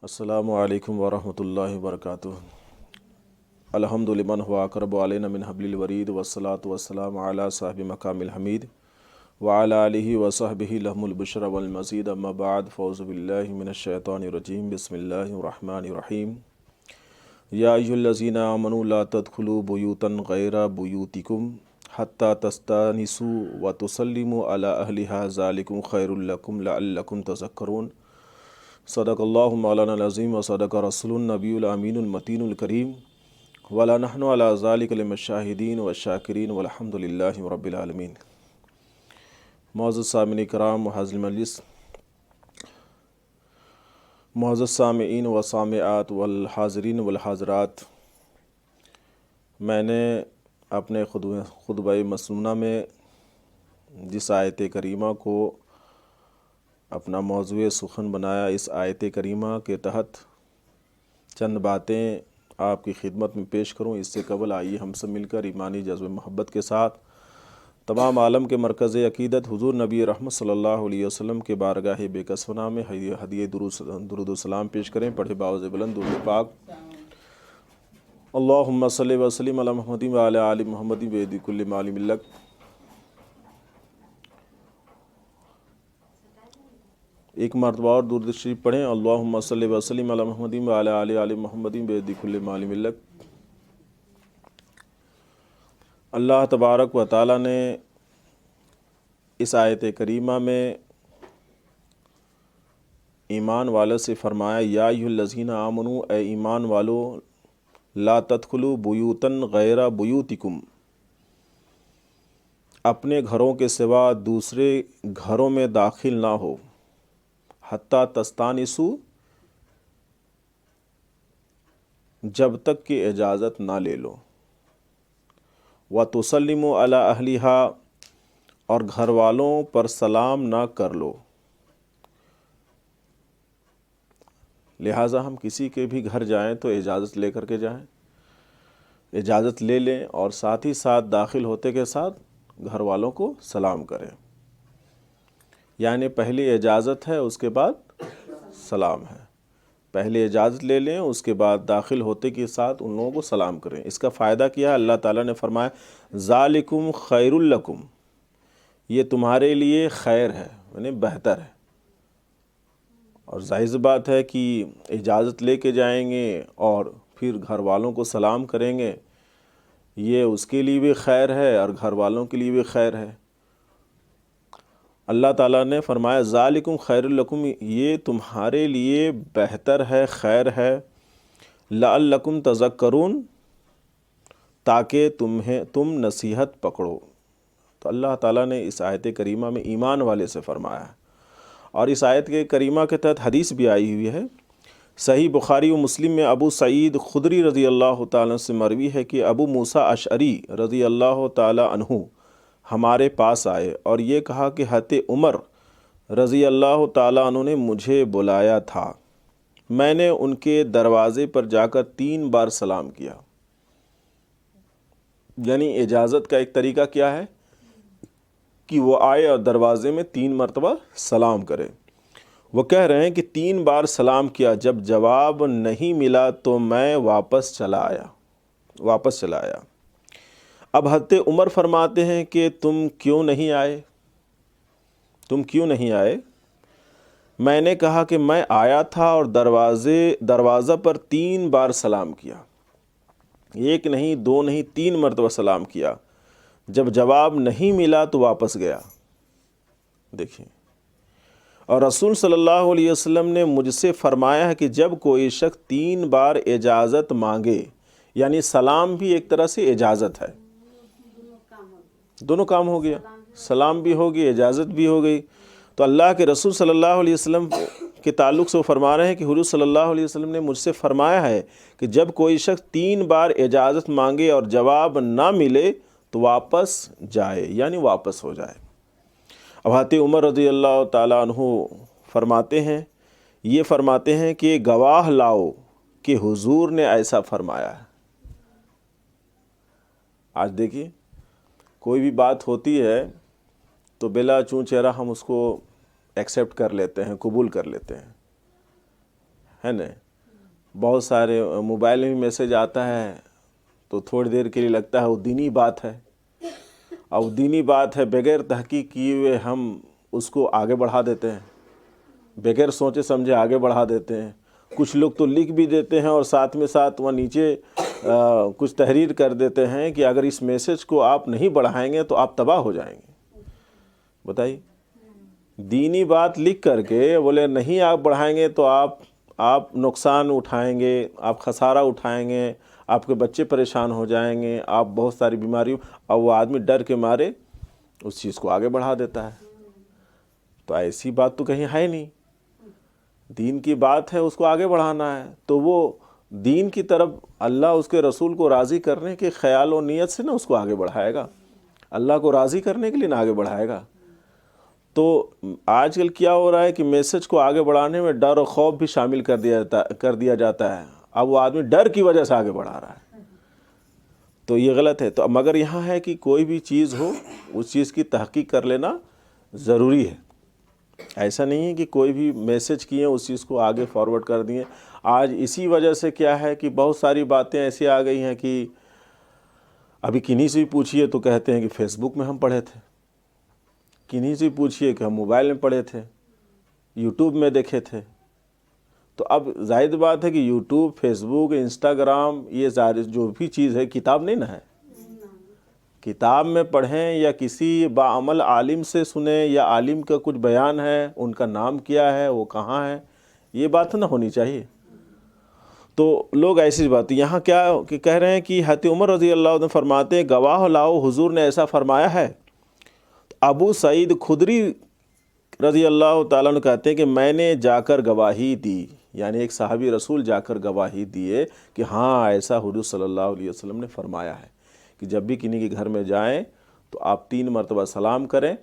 السلام علیکم ورحمۃ اللہ وبرکاتہ۔ الحمد لمن هو اقرب علینا من حبل الورید والصلاة والسلام علی صاحب مقام الحمید وعلی آلہ وصحبہ لهم البشر والمزید، اما بعد، فاعوذ باللہ من الشیطان الرجیم، بسم اللہ الرحمن الرحیم۔ یا ایھا الذین آمنوا لا تدخلوا بیوتا غیر بیوتکم حتی تستأنسوا وتسلموا علی اہلہا ذالکم خیر لکم لعلکم تذکرون۔ صدق اللہ مولانا العظیم و صدق رسول النبی الامین المتین الکریم، ولنحن علی ذالک من الشاہدین والشاکرین والحمد للہ رب العالمین۔ معزز سامعین کرام و حاضر مجلس، معزز سامعین و سامعات والحاضرین والحاضرات، میں نے اپنے خطبہ مسنونہ میں جس آیت کریمہ کو اپنا موضوع سخن بنایا، اس آیت کریمہ کے تحت چند باتیں آپ کی خدمت میں پیش کروں۔ اس سے قبل آئیے ہم سب مل کر ایمانی جذب محبت کے ساتھ تمام عالم کے مرکز عقیدت حضور نبی رحمت صلی اللہ علیہ وسلم کے بارگاہ بے کسفنا میں ہدیہ درود و سلام پیش کریں۔ پڑھے باوز بلند درود پاک، اللہم صلی وسلم علی محمد وعلی آل محمد بعد کل معلوم لک۔ ایک مرتبہ اور درود شریف پڑھیں، اللہم صلی وسلم علی محمد وعلی آل محمد بعد کل معلوم لک۔ اللہ تبارک و تعالیٰ نے اس آیت کریمہ میں ایمان والوں سے فرمایا، یا ایھا الذین آمنوا، اے ایمان والو، لا تدخلوا بیوتا غیر بیوتکم، اپنے گھروں کے سوا دوسرے گھروں میں داخل نہ ہو، حتیٰ تستانسوا، جب تک کہ اجازت نہ لے لو، وتسلموا علی اہلہا، اور گھر والوں پر سلام نہ کر لو۔ لہٰذا ہم کسی کے بھی گھر جائیں تو اجازت لے کر کے جائیں، اجازت لے لیں، اور ساتھ ہی ساتھ داخل ہوتے کے ساتھ گھر والوں کو سلام کریں۔ یعنی پہلی اجازت ہے، اس کے بعد سلام ہے۔ پہلے اجازت لے لیں، اس کے بعد داخل ہوتے کے ساتھ ان لوگوں کو سلام کریں۔ اس کا فائدہ کیا ہے؟ اللہ تعالیٰ نے فرمایا، ذالکم خیر لکم، یہ تمہارے لیے خیر ہے، یعنی بہتر ہے۔ اور ظاہر سی بات ہے کہ اجازت لے کے جائیں گے اور پھر گھر والوں کو سلام کریں گے، یہ اس کے لیے بھی خیر ہے اور گھر والوں کے لیے بھی خیر ہے۔ اللہ تعالیٰ نے فرمایا، ذالکم خیر لکم، یہ تمہارے لیے بہتر ہے، خیر ہے، لعلکم تذکرون، تاکہ تم نصیحت پکڑو۔ تو اللہ تعالیٰ نے اس آیت کریمہ میں ایمان والے سے فرمایا ہے، اور اس آیت کے کریمہ کے تحت حدیث بھی آئی ہوئی ہے۔ صحیح بخاری و مسلم میں ابو سعید خدری رضی اللہ تعالیٰ سے مروی ہے کہ ابو موسیٰ اشعری رضی اللہ تعالیٰ عنہ ہمارے پاس آئے اور یہ کہا کہ حضرت عمر رضی اللہ تعالیٰ عنہ نے مجھے بلایا تھا، میں نے ان کے دروازے پر جا کر 3 بار سلام کیا۔ یعنی اجازت کا ایک طریقہ کیا ہے کہ وہ آئے اور دروازے میں 3 مرتبہ سلام کرے۔ وہ کہہ رہے ہیں کہ 3 بار سلام کیا، جب جواب نہیں ملا تو میں واپس چلا آیا۔ اب حضرت عمر فرماتے ہیں کہ تم کیوں نہیں آئے؟ میں نے کہا کہ میں آیا تھا اور دروازہ پر 3 بار سلام کیا، 1 نہیں 2 نہیں 3 مرتبہ سلام کیا، جب جواب نہیں ملا تو واپس گیا۔ دیکھیں، اور رسول صلی اللہ علیہ وسلم نے مجھ سے فرمایا ہے کہ جب کوئی شخص 3 بار اجازت مانگے، یعنی سلام بھی ایک طرح سے اجازت ہے، دونوں کام ہو گیا، سلام بھی ہو گئی، اجازت بھی ہو گئی۔ تو اللہ کے رسول صلی اللہ علیہ وسلم کے تعلق سے وہ فرما رہے ہیں کہ حضور صلی اللہ علیہ وسلم نے مجھ سے فرمایا ہے کہ جب کوئی شخص 3 بار اجازت مانگے اور جواب نہ ملے تو واپس جائے، یعنی واپس ہو جائے۔ اب حضرت عمر رضی اللہ تعالیٰ عنہ فرماتے ہیں کہ گواہ لاؤ کہ حضور نے ایسا فرمایا ہے۔ آج دیکھیے، کوئی بھی بات ہوتی ہے تو بلا چون چہرہ ہم اس کو ایکسیپٹ کر لیتے ہیں، قبول کر لیتے ہیں، ہے نا. بہت سارے موبائل میں میسیج آتا ہے تو تھوڑی دیر کے لیے لگتا ہے وہ دینی بات ہے، اور دینی بات ہے بغیر تحقیق کیے ہوئے ہم اس کو آگے بڑھا دیتے ہیں، بغیر سوچے سمجھے آگے بڑھا دیتے ہیں. کچھ لوگ تو لکھ بھی دیتے ہیں اور ساتھ میں ساتھ وہاں نیچے کچھ تحریر کر دیتے ہیں کہ اگر اس میسیج کو آپ نہیں بڑھائیں گے تو آپ تباہ ہو جائیں گے. بتائیے، دینی بات لکھ کر کے بولے نہیں آپ بڑھائیں گے تو آپ نقصان اٹھائیں گے، آپ خسارہ اٹھائیں گے، آپ کے بچے پریشان ہو جائیں گے، آپ بہت ساری بیماریوں، اور وہ آدمی ڈر کے مارے اس چیز کو آگے بڑھا دیتا ہے. تو ایسی بات تو کہیں ہے نہیں. دین کی بات ہے، اس کو آگے بڑھانا ہے تو وہ دین کی طرف اللہ اس کے رسول کو راضی کرنے کے خیال و نیت سے نہ اس کو آگے بڑھائے گا، اللہ کو راضی کرنے کے لیے نہ آگے بڑھائے گا. تو آج کل کیا ہو رہا ہے کہ میسج کو آگے بڑھانے میں ڈر و خوف بھی شامل کر دیا جاتا ہے. اب وہ آدمی ڈر کی وجہ سے آگے بڑھا رہا ہے، تو یہ غلط ہے. تو مگر یہاں ہے کہ کوئی بھی چیز ہو اس چیز کی تحقیق کر لینا ضروری ہے. ایسا نہیں ہے کہ کوئی بھی میسج کیے اس چیز کو آگے فارورڈ کر دیے. آج اسی وجہ سے کیا ہے کہ بہت ساری باتیں ایسی آ گئی ہیں کہ ابھی کنہیں سے بھی پوچھیے تو کہتے ہیں کہ فیس بک میں ہم پڑھے تھے، کنہیں سے پوچھیے کہ ہم موبائل میں پڑھے تھے، یوٹیوب میں دیکھے تھے. تو اب ظاہر بات ہے کہ یوٹیوب، فیس بک، انسٹاگرام، یہ جو بھی چیز ہے کتاب نہیں نہ ہے. کتاب میں پڑھیں یا کسی باعمل عالم سے سنیں یا عالم کا کچھ بیان ہے، ان کا نام کیا ہے، وہ کہاں ہے، یہ بات نہ ہونی چاہیے. تو لوگ ایسی بات یہاں کیا کہ کہہ رہے ہیں کہ حضرت عمر رضی اللہ عنہ فرماتے ہیں گواہ لاؤ حضور نے ایسا فرمایا ہے. ابو سعید خدری رضی اللہ تعالیٰ عنہ کہتے ہیں کہ میں نے جا کر گواہی دی، یعنی ایک صحابی رسول جا کر گواہی دیے کہ ہاں ایسا حضور صلی اللہ علیہ وسلم نے فرمایا ہے کہ جب بھی کنہیں کے گھر میں جائیں تو آپ 3 مرتبہ سلام کریں،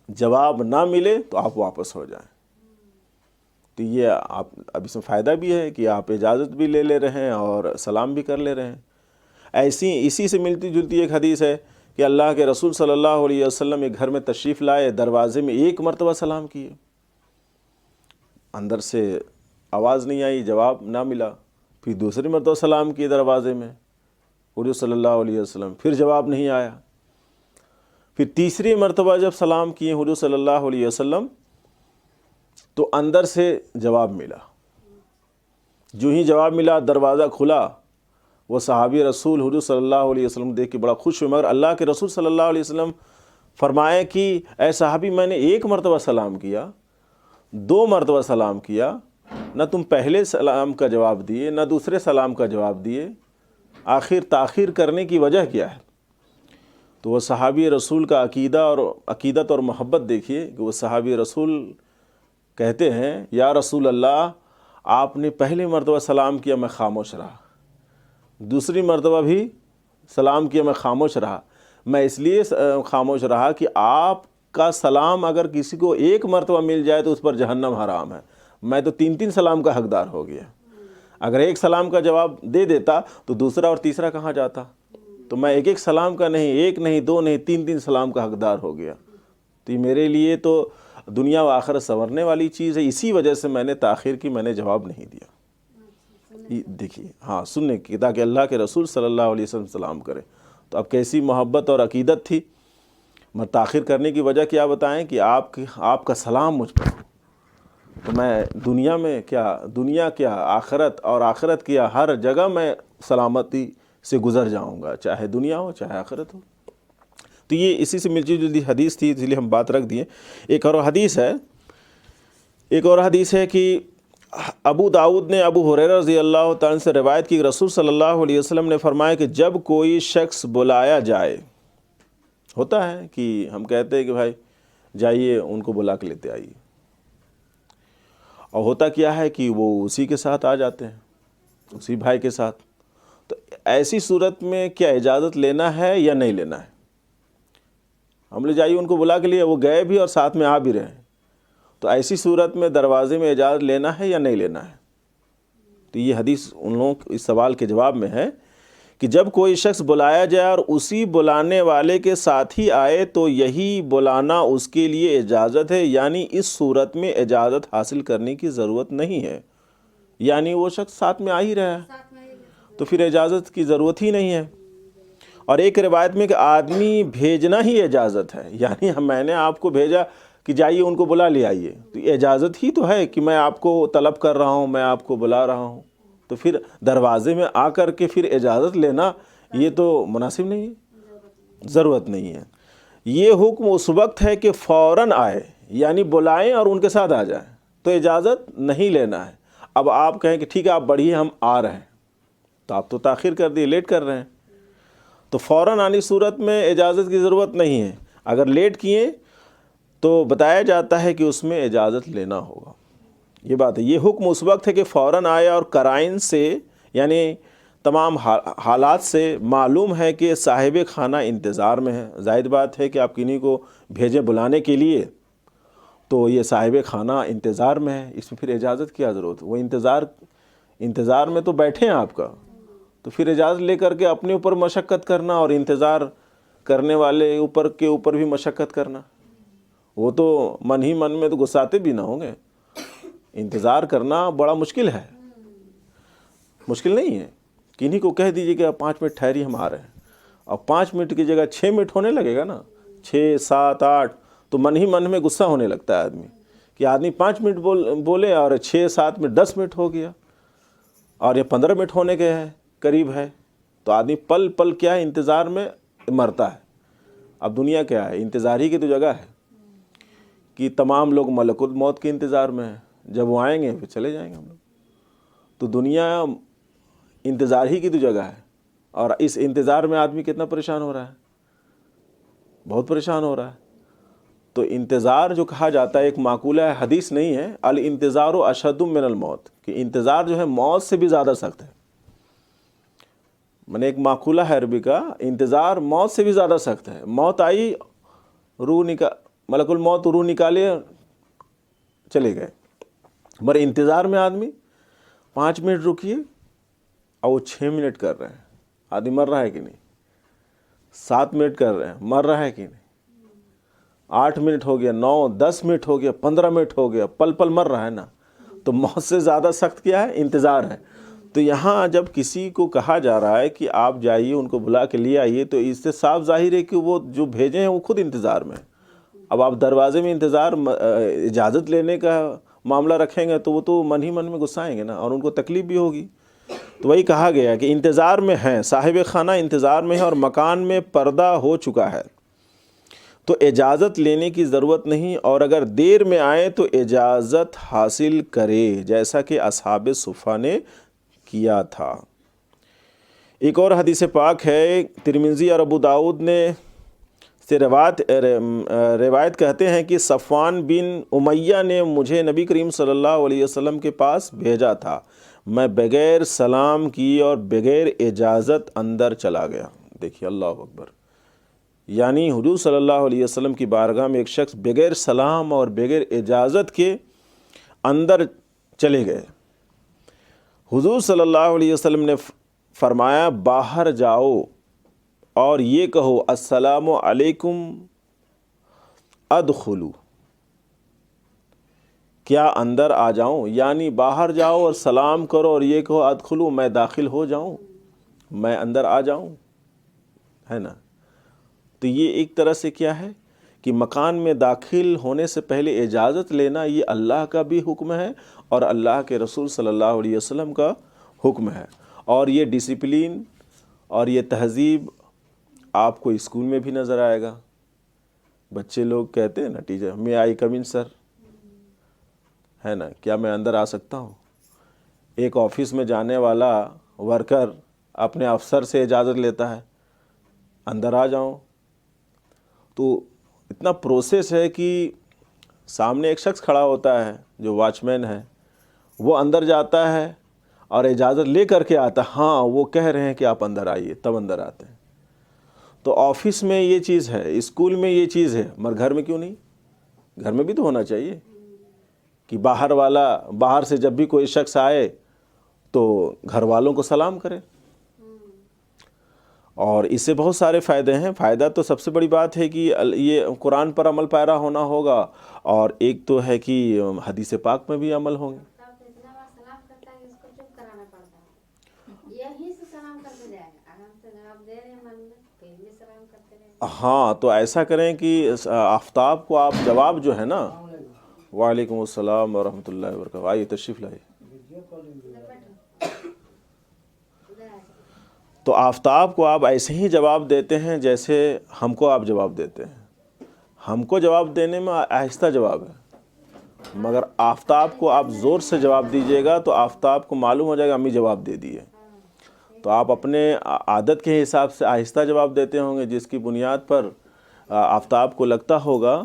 جواب نہ ملے تو آپ واپس ہو جائیں. تو یہ آپ اب اس میں فائدہ بھی ہے کہ آپ اجازت بھی لے رہے ہیں اور سلام بھی کر لے رہے ہیں. اسی سے ملتی جلتی ایک حدیث ہے کہ اللہ کے رسول صلی اللہ علیہ وسلم ایک گھر میں تشریف لائے، دروازے میں 1 مرتبہ سلام کیے، اندر سے آواز نہیں آئی، جواب نہ ملا. پھر دوسری مرتبہ سلام کیے دروازے میں حضور صلی اللہ علیہ وسلم، پھر جواب نہیں آیا. پھر تیسری مرتبہ جب سلام کیے حضور صلی اللہ علیہ وسلم تو اندر سے جواب ملا. جو ہی جواب ملا دروازہ کھلا، وہ صحابی رسول حضور صلی اللہ علیہ وسلم دیکھ کے بڑا خوش ہوئے. مگر اللہ کے رسول صلی اللہ علیہ وسلم فرمائے کہ اے صحابی میں نے 1 مرتبہ سلام کیا، 2 مرتبہ سلام کیا، نہ تم پہلے سلام کا جواب دیے نہ دوسرے سلام کا جواب دیے، آخر تاخیر کرنے کی وجہ کیا ہے؟ تو وہ صحابی رسول کا عقیدت اور محبت دیکھیے کہ وہ صحابی رسول کہتے ہیں یا رسول اللہ آپ نے پہلے مرتبہ سلام کیا میں خاموش رہا، دوسری مرتبہ بھی سلام کیا میں خاموش رہا. میں اس لیے خاموش رہا کہ آپ کا سلام اگر کسی کو 1 مرتبہ مل جائے تو اس پر جہنم حرام ہے. میں تو 3 سلام کا حقدار ہو گیا. اگر 1 سلام کا جواب دے دیتا تو دوسرا اور تیسرا کہاں جاتا؟ تو میں ایک سلام کا نہیں، 1 نہیں، 2 نہیں، 3 سلام کا حقدار ہو گیا. تو یہ میرے لیے تو دنیا و آخرت سنورنے والی چیز ہے. اسی وجہ سے میں نے تاخیر کی، میں نے جواب نہیں دیا. دیکھیے ہاں سننے کی تاکہ اللہ کے رسول صلی اللہ علیہ وسلم سلام کرے. تو اب کیسی محبت اور عقیدت تھی. میں تاخیر کرنے کی وجہ کیا بتائیں کہ آپ کا سلام مجھ پر، تو میں دنیا کیا آخرت اور آخرت کیا ہر جگہ میں سلامتی سے گزر جاؤں گا، چاہے دنیا ہو چاہے آخرت ہو. تو یہ اسی سے ملتی جلتی حدیث تھی، اس لیے ہم بات رکھ دیے. ایک اور حدیث ہے کہ ابو داؤد نے ابو ہریرہ رضی اللہ تعالیٰ عنہ سے روایت کی، رسول صلی اللہ علیہ وسلم نے فرمایا کہ جب کوئی شخص بلایا جائے، ہوتا ہے کہ ہم کہتے ہیں کہ بھائی جائیے ان کو بلا کے لیتے آئیے، اور ہوتا کیا ہے کہ وہ اسی کے ساتھ آ جاتے ہیں، اسی بھائی کے ساتھ. تو ایسی صورت میں کیا اجازت لینا ہے یا نہیں لینا ہے؟ ہم لے جائیے ان کو بلا کے لیے، وہ گئے بھی اور ساتھ میں آ بھی رہے. تو ایسی صورت میں دروازے میں اجازت لینا ہے یا نہیں لینا ہے؟ تو یہ حدیث ان لوگوں اس سوال کے جواب میں ہے کہ جب کوئی شخص بلایا جائے اور اسی بلانے والے کے ساتھ ہی آئے تو یہی بلانا اس کے لیے اجازت ہے، یعنی اس صورت میں اجازت حاصل کرنے کی ضرورت نہیں ہے. یعنی وہ شخص ساتھ میں آ ہی رہا ہے تو پھر اجازت کی ضرورت ہی نہیں ہے۔ اور ایک روایت میں کہ آدمی بھیجنا ہی اجازت ہے، یعنی میں نے آپ کو بھیجا کہ جائیے ان کو بلا لے آئیے، تو یہ اجازت ہی تو ہے کہ میں آپ کو طلب کر رہا ہوں، میں آپ کو بلا رہا ہوں، تو پھر دروازے میں آ کر کے پھر اجازت لینا یہ تو مناسب نہیں ہے، ضرورت نہیں ہے۔ یہ حکم اس وقت ہے کہ فوراً آئے، یعنی بلائیں اور ان کے ساتھ آ جائیں، تو اجازت نہیں لینا ہے۔ اب آپ کہیں کہ ٹھیک ہے آپ بڑھیے ہم آ رہے ہیں، تو آپ تو تاخیر کر دیے، لیٹ کر رہے ہیں، تو فوراً آنے صورت میں اجازت کی ضرورت نہیں ہے۔ اگر لیٹ کیے تو بتایا جاتا ہے کہ اس میں اجازت لینا ہوگا۔ یہ بات ہے، یہ حکم اس وقت ہے کہ فوراً آئے، اور قرائن سے یعنی تمام حالات سے معلوم ہے کہ صاحب خانہ انتظار میں ہے۔ ظاہر بات ہے کہ آپ کنہیں کو بھیجیں بلانے کے لیے تو یہ صاحب خانہ انتظار میں ہے، اس میں پھر اجازت کیا ضرورت ہے؟ وہ انتظار میں تو بیٹھے ہیں آپ کا، تو پھر اجازت لے کر کے اپنے اوپر مشقت کرنا اور انتظار کرنے والے کے اوپر بھی مشقت کرنا، وہ تو من ہی من میں تو غصاتے بھی نہ ہوں گے۔ انتظار کرنا بڑا مشکل ہے، مشکل نہیں ہے۔ کنہیں کو کہہ دیجئے کہ آپ 5 منٹ ٹھہری ہم آ رہے ہیں، اب 5 منٹ کی جگہ 6 منٹ ہونے لگے گا نا، 6 7 8، تو من ہی من میں غصہ ہونے لگتا ہے آدمی کہ آدمی 5 منٹ بولے اور 6 7 میں 10 منٹ ہو گیا اور یہ 15 منٹ ہونے کے قریب ہے، تو آدمی پل پل کیا ہے انتظار میں مرتا ہے۔ اب دنیا کیا ہے، انتظار ہی کی تو جگہ ہے کہ تمام لوگ ملک الموت کے انتظار میں ہیں، جب وہ آئیں گے پھر چلے جائیں گے ہم لوگ۔ تو دنیا انتظار ہی کی تو جگہ ہے، اور اس انتظار میں آدمی کتنا پریشان ہو رہا ہے، بہت پریشان ہو رہا ہے۔ تو انتظار جو کہا جاتا ہے ایک معقولہ ہے، حدیث نہیں ہے، الانتظار اشد من الموت، کہ انتظار جو ہے موت سے بھی زیادہ سخت ہے۔ میں نے ایک معقولہ ہے عربی کا، انتظار موت سے بھی زیادہ سخت ہے۔ موت آئی، ملک الموت روح نکالے چلے گئے، مگر انتظار میں آدمی 5 منٹ رکیے اور وہ 6 منٹ کر رہے ہیں، آدمی مر رہا ہے کہ نہیں؟ 7 منٹ کر رہے ہیں، مر رہا ہے کہ نہیں؟ 8 منٹ ہو گیا، 9 10 منٹ ہو گیا، 15 منٹ ہو گیا، پل پل مر رہا ہے نا۔ تو موت سے زیادہ سخت کیا ہے؟ انتظار ہے۔ تو یہاں جب کسی کو کہا جا رہا ہے کہ آپ جائیے ان کو بلا کے لیے آئیے، تو اس سے صاف ظاہر ہے کہ وہ جو بھیجے ہیں وہ خود انتظار میں ہیں۔ اب آپ دروازے میں اجازت لینے کا معاملہ رکھیں گے تو وہ تو من ہی من میں غصائیں گے نا، اور ان کو تکلیف بھی ہوگی۔ تو وہی کہا گیا کہ انتظار میں ہیں، صاحب خانہ انتظار میں ہے اور مکان میں پردہ ہو چکا ہے، تو اجازت لینے کی ضرورت نہیں، اور اگر دیر میں آئے تو اجازت حاصل کرے، جیسا کہ اصحاب صفہ نے کیا تھا۔ ایک اور حدیث پاک ہے، ترمذی اور ابو داؤد نے سے روایت کہتے ہیں کہ صفوان بن امیہ نے مجھے نبی کریم صلی اللہ علیہ وسلم کے پاس بھیجا تھا، میں بغیر سلام کی اور بغیر اجازت اندر چلا گیا۔ دیکھیے اللہ اکبر، یعنی حضور صلی اللہ علیہ وسلم کی بارگاہ میں ایک شخص بغیر سلام اور بغیر اجازت کے اندر چلے گئے۔ حضور صلی اللہ علیہ وسلم نے فرمایا باہر جاؤ اور یہ کہو السلام علیکم ادخلو، کیا اندر آ جاؤں؟ یعنی باہر جاؤ اور سلام کرو اور یہ کہو ادخلو، میں داخل ہو جاؤں، میں اندر آ جاؤں، ہے نا۔ تو یہ ایک طرح سے کیا ہے کہ مکان میں داخل ہونے سے پہلے اجازت لینا، یہ اللہ کا بھی حکم ہے اور اللہ کے رسول صلی اللہ علیہ وسلم کا حکم ہے۔ اور یہ ڈسپلین اور یہ تہذیب آپ کو اسکول میں بھی نظر آئے گا۔ بچے لوگ کہتے ہیں نا ٹیچر میں آئی کم ان سر، ہے نا، کیا میں اندر آ سکتا ہوں؟ ایک آفس میں جانے والا ورکر اپنے افسر سے اجازت لیتا ہے اندر آ جاؤں، تو اتنا پروسیس ہے کہ سامنے ایک شخص کھڑا ہوتا ہے جو واچ مین ہے، وہ اندر جاتا ہے اور اجازت لے کر کے آتا ہے، ہاں وہ کہہ رہے ہیں کہ آپ اندر آئیے، تب اندر آتے ہیں۔ تو آفس میں یہ چیز ہے، اسکول میں یہ چیز ہے، مگر گھر میں کیوں نہیں؟ گھر میں بھی تو ہونا چاہیے کہ باہر سے جب بھی کوئی شخص آئے تو گھر والوں کو سلام کرے۔ اور اس سے بہت سارے فائدے ہیں۔ فائدہ تو سب سے بڑی بات ہے کہ یہ قرآن پر عمل پیرا ہونا ہوگا، اور ایک تو ہے کہ حدیث پاک میں بھی عمل ہوں گے۔ ہاں تو ایسا کریں کہ آفتاب کو آپ جواب جو ہے نا، وعلیکم السلام ورحمۃ اللہ وبرکاتہ، آئیے تشریف لائیے. تو آفتاب کو آپ ایسے ہی جواب دیتے ہیں جیسے ہم کو آپ جواب دیتے ہیں. ہم کو جواب دینے میں آہستہ جواب ہے، مگر آفتاب کو آپ زور سے جواب دیجیے گا تو آفتاب کو معلوم ہو جائے گا امی جواب دے دیے. تو آپ اپنے عادت کے حساب سے آہستہ جواب دیتے ہوں گے، جس کی بنیاد پر آفتاب کو لگتا ہوگا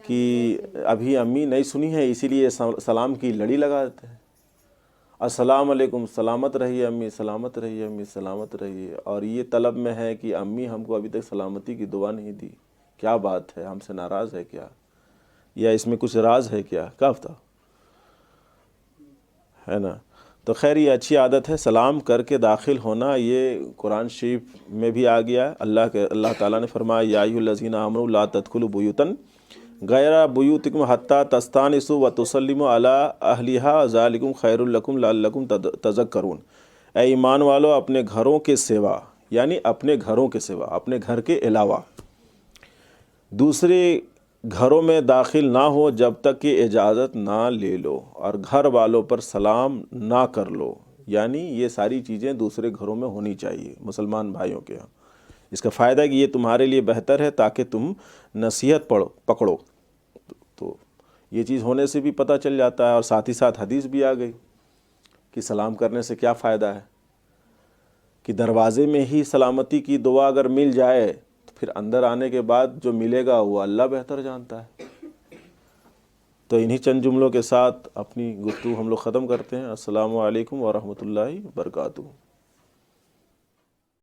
کہ ابھی امی نہیں سنی ہے، اسی لیے سلام کی لڑی لگا دیتے ہیں. السلام علیکم، سلامت رہیے امی، سلامت رہیے امی، سلامت رہیے. اور یہ طلب میں ہے کہ امی ہم کو ابھی تک سلامتی کی دعا نہیں دی. کیا بات ہے، ہم سے ناراض ہے کیا، یا اس میں کچھ راز ہے کیا آفتاب ہے نا. تو خیر یہ اچھی عادت ہے، سلام کر کے داخل ہونا. یہ قرآن شریف میں بھی آ گیا. اللہ تعالیٰ نے فرمایا یا ایھا الذین آمنوا لا تدخلوا بیوتا غیر بیوتکم حتی تستأنسوا وتسلموا علی اہلھا ذلکم خیر لکم لعلکم تذکرون. اے ایمان والو، اپنے گھروں کے سوا، یعنی اپنے گھروں کے سوا، اپنے گھر کے علاوہ دوسرے گھروں میں داخل نہ ہو جب تک کہ اجازت نہ لے لو، اور گھر والوں پر سلام نہ کر لو. یعنی یہ ساری چیزیں دوسرے گھروں میں ہونی چاہیے مسلمان بھائیوں کے ہاں. اس کا فائدہ ہے کہ یہ تمہارے لیے بہتر ہے تاکہ تم نصیحت پکڑو. تو یہ چیز ہونے سے بھی پتہ چل جاتا ہے، اور ساتھ ہی ساتھ حدیث بھی آ گئی کہ سلام کرنے سے کیا فائدہ ہے، کہ دروازے میں ہی سلامتی کی دعا اگر مل جائے تو پھر اندر آنے کے بعد جو ملے گا وہ اللہ بہتر جانتا ہے. تو انہی چند جملوں کے ساتھ اپنی گفتگو ہم لوگ ختم کرتے ہیں. السلام علیکم ورحمۃ اللہ وبرکاتہ.